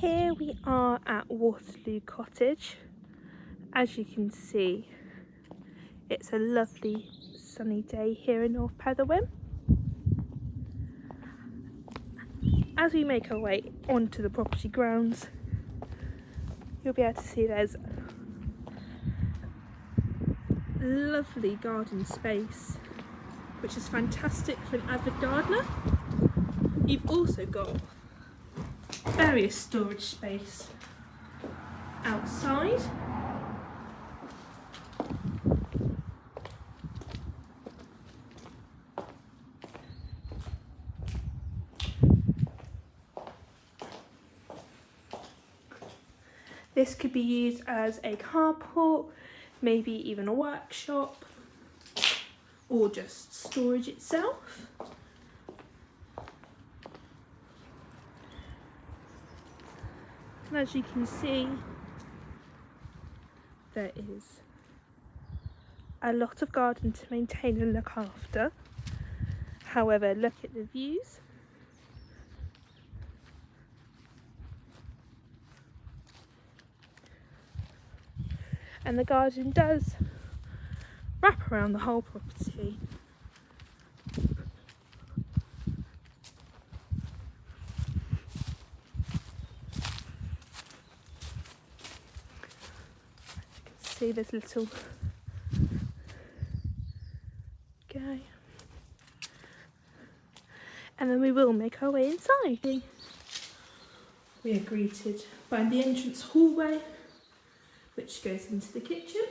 Here we are at Waterloo Cottage. As you can see, it's a lovely sunny day here in North Petherwin. As we make our way onto the property grounds, you'll be able to see there's lovely garden space, which is fantastic for an avid gardener. You've also got various storage space outside. This could be used as a carport, maybe even a workshop, or just storage itself. And as you can see, there is a lot of garden to maintain and look after. However, look at the views. And the garden does wrap around the whole property. See this little guy, and then we will make our way inside. We are greeted by the entrance hallway, which goes into the kitchen.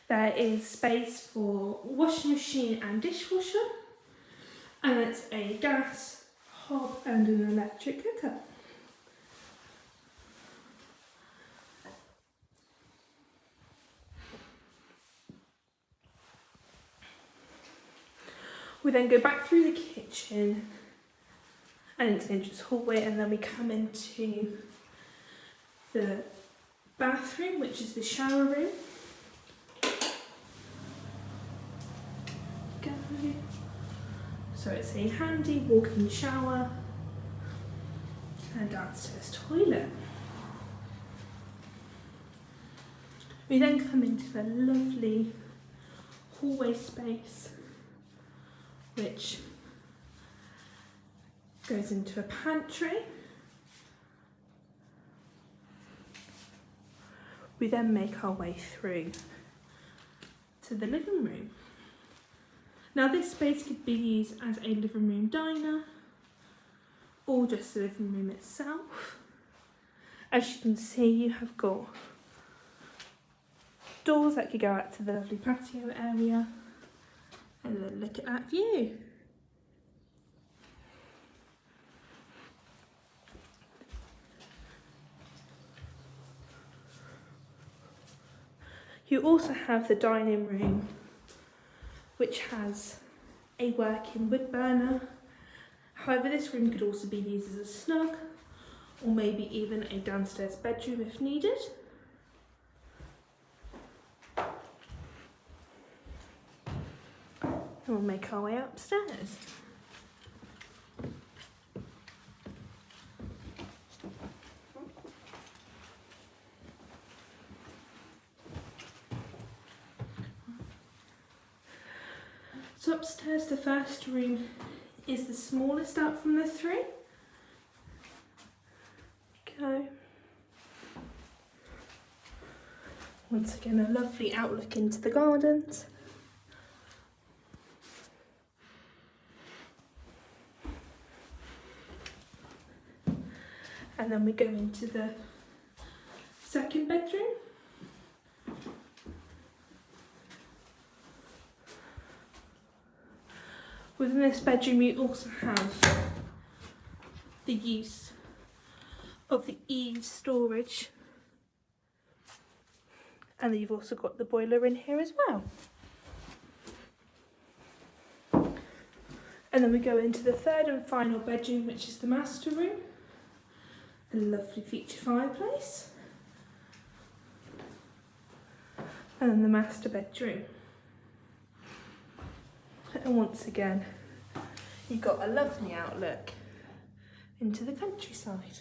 There is space for washing machine and dishwasher, and it's a gas hob and an electric cooker. We then go back through the kitchen and into the entrance hallway, and then we come into the bathroom, which is the shower room. So it's a handy walk-in shower and downstairs toilet. We then come into the lovely hallway space, which goes into a pantry. We then make our way through to the living room. Now this space could be used as a living room diner or just the living room itself. As you can see, you have got doors that could go out to the lovely patio area. And then look at that view. You also have the dining room, which has a working wood burner. However, this room could also be used as a snug, or maybe even a downstairs bedroom if needed. And we'll make our way upstairs. So upstairs, the first room is the smallest out from the three. Go. Once again, a lovely outlook into the gardens. And then we go into the second bedroom. Within this bedroom, you also have the use of the eave storage, and then you've also got the boiler in here as well. And then we go into the third and final bedroom, which is the master room. A lovely feature fireplace. And then the master bedroom. And once again, you've got a lovely outlook into the countryside.